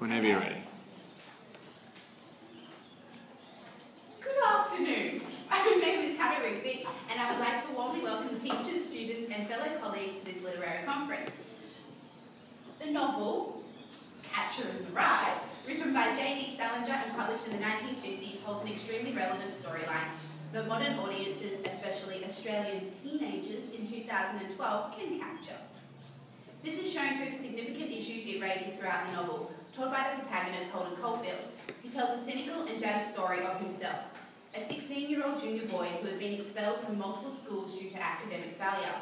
Whenever you're ready. Good afternoon. My name is Rigby, and I would like to warmly welcome teachers, students, and fellow colleagues to this literary conference. The novel, Catcher in the Rye, written by J.D. Salinger and published in the 1950s, holds an extremely relevant storyline that modern audiences, especially Australian teenagers in 2012, can capture. This is shown through the significant issues it raises throughout the novel, told by the protagonist, Holden Caulfield, who tells a cynical and jaded story of himself, a 16-year-old junior boy who has been expelled from multiple schools due to academic failure.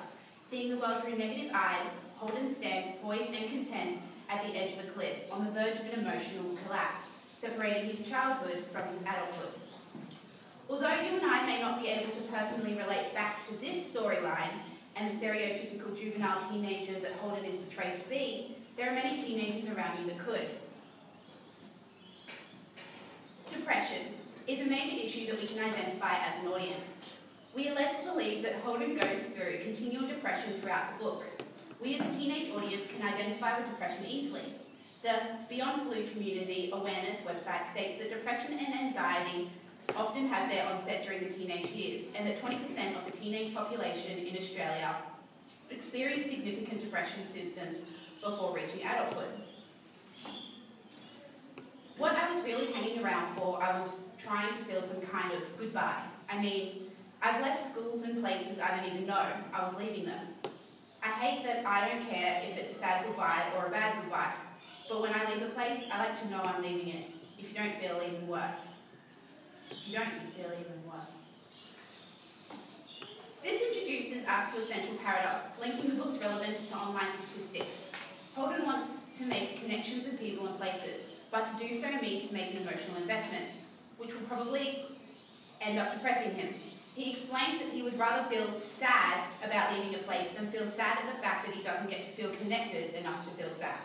Seeing the world through negative eyes, Holden stands poised and content at the edge of a cliff, on the verge of an emotional collapse, separating his childhood from his adulthood. Although you and I may not be able to personally relate back to this storyline and the stereotypical juvenile teenager that Holden is portrayed to be, there are many teenagers around you that could. Depression is a major issue that we can identify as an audience. We are led to believe that Holden goes through continual depression throughout the book. We as a teenage audience can identify with depression easily. The Beyond Blue Community Awareness website states that depression and anxiety often have their onset during the teenage years, and that 20% of the teenage population in Australia experience significant depression symptoms before reaching adulthood. What I was really hanging around for, I was trying to feel some kind of goodbye. I mean, I've left schools and places I don't even know. I was leaving them. I hate that I don't care if it's a sad goodbye or a bad goodbye, but when I leave a place, I like to know I'm leaving it. If you don't feel even worse. You don't feel even worse. This introduces us to a central paradox, linking the book's relevance to online statistics. Holden wants to make connections with people and places, but to do so means to make an emotional investment, which will probably end up depressing him. He explains that he would rather feel sad about leaving a place than feel sad at the fact that he doesn't get to feel connected enough to feel sad.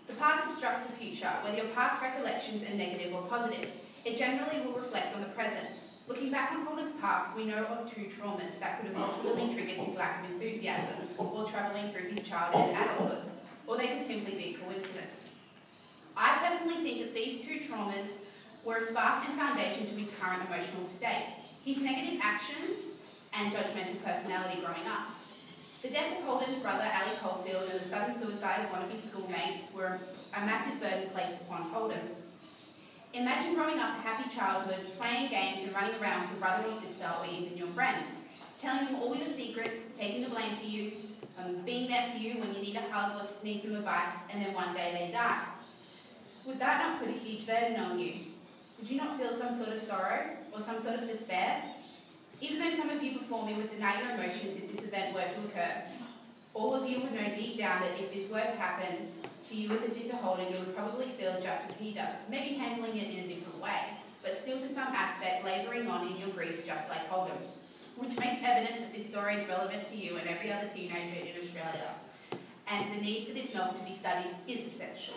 The past obstructs the future, whether your past recollections are negative or positive. It generally will reflect on the present. Looking back on Holden's past, we know of two traumas that could have ultimately triggered his lack of enthusiasm while travelling through his childhood and adulthood, or they could simply be coincidence. I personally think that these two traumas were a spark and foundation to his current emotional state, his negative actions and judgmental personality growing up. The death of Holden's brother, Ali Caulfield, and the sudden suicide of one of his schoolmates were a massive burden placed upon Holden. Imagine growing up a happy childhood, playing games and running around with your brother or sister or even your friends, telling them all your secrets, taking the blame for you, being there for you when you need a hug or need some advice, and then one day they die. Would that not put a huge burden on you? Would you not feel some sort of sorrow or some sort of despair? Even though some of you before me would deny your emotions if this event were to occur, all of you would know deep down that if this were to happen to you as it did to Holden, you would probably feel just as he does, maybe handling it in a different way, but still to some aspect labouring on in your grief just like Holden, which makes evident that this story is relevant to you and every other teenager in Australia, and the need for this novel to be studied is essential.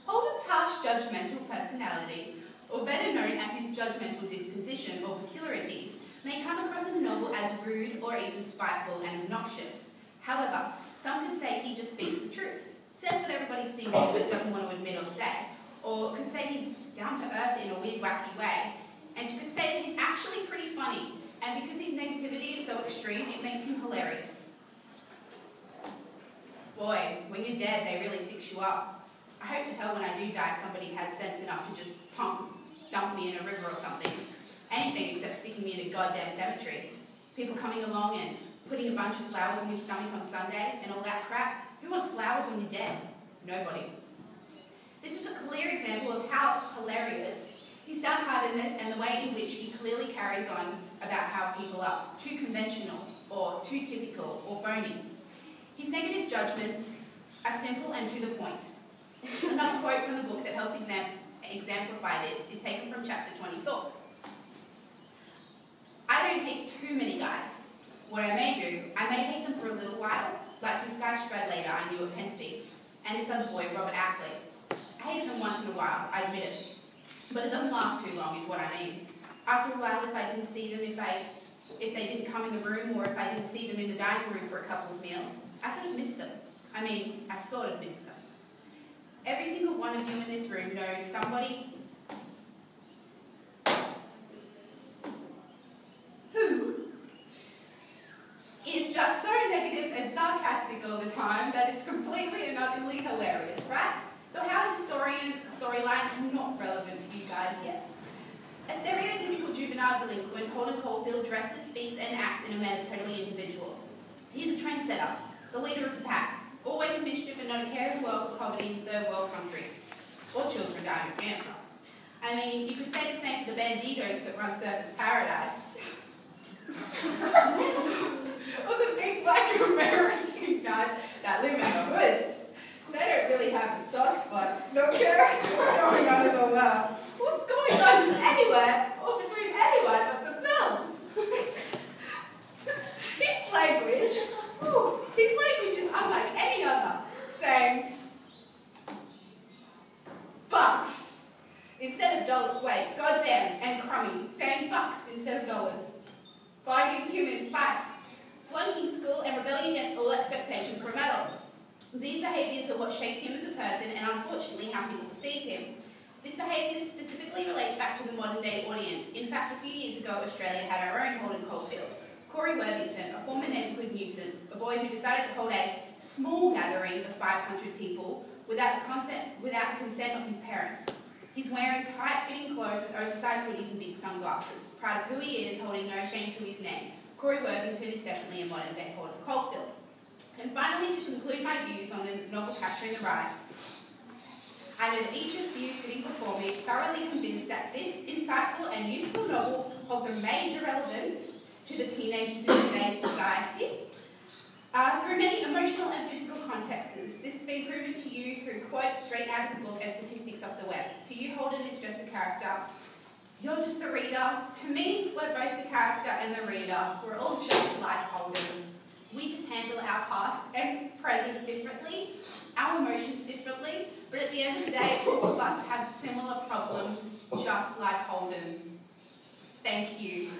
Holden's harsh judgmental personality, or better known as his judgmental disposition or peculiarities, may come across in the novel as rude or even spiteful and obnoxious. However, some could say he just speaks the truth, says what everybody's thinking but doesn't want to admit or say, or could say he's down to earth in a weird, wacky way, and you could say that he's actually pretty funny, and because his negativity is so extreme, it makes him hilarious. Boy, when you're dead, they really fix you up. I hope to hell when I do die, somebody has sense enough to just dump me in a river or something. Anything except sticking me in a goddamn cemetery. People coming along and putting a bunch of flowers on your stomach on Sunday and all that crap. Who wants flowers when you're dead? Nobody. This is a clear example of how hilarious his downheartedness and the way in which he clearly carries on about how people are too conventional or too typical or phony. His negative judgments are simple and to the point. Another quote from the book that helps exemplify this is taken from chapter 24. I don't hate too many guys. What I may do, I may hate them for a little while, like this guy Stradlater I knew at Pensy, and this other boy, Robert Ackley. I hated them once in a while, I admit it. But it doesn't last too long, is what I mean. After a while, if I didn't see them, if they didn't come in the room, or if I didn't see them in the dining room for a couple of meals, I sort of missed them. I sort of missed them. Every single one of you in this room knows somebody who is just so negative and sarcastic all the time that it's completely and utterly hilarious, right? So how is the storyline not relevant to you guys yet? A stereotypical juvenile delinquent, Holden Caulfield dresses, speaks and acts in a manner totally individual. He's a trendsetter, the leader of the pack, always in mischief and not a care in the world for poverty in third world countries, or children dying of cancer. I mean, you could say the same for the banditos that run Surfers Paradise. Or the big black American guys that live in the woods. They don't really have a soft spot. No care what's going on in the world. What's going on anywhere or between anyone but themselves? His language is unlike any other, saying bucks instead of dollars. Wait, goddamn and crummy, saying bucks instead of dollars. Finding human facts, flunking school and rebelling against all expectations from adults. These behaviours are what shape him as a person and unfortunately how people perceive him. This behaviour specifically relates back to the modern day audience. In fact, a few years ago, Australia had our own Holden Caulfield. Corey Worthington, a former neighbourhood nuisance, a boy who decided to hold a small gathering of 500 people without the consent of his parents. He's wearing tight-fitting clothes with oversized hoodies and big sunglasses. Proud of who he is, holding no shame to his name, Corey Worthington is definitely a modern-day Holden Caulfield. And finally, to conclude my views on the novel Capturing the Ride, I know that each of you sitting before me thoroughly convinced that this insightful and youthful novel holds a major relevance to the teenagers in today's society. Through many emotional and physical contexts, this has been proven to you through quotes straight out of the book and statistics off the web. To you, Holden is just a character. You're just a reader. To me, we're both the character and the reader. We're all just like Holden. We just handle our past and present differently, our emotions differently, but at the end of the day, all of us have similar problems, just like Holden. Thank you.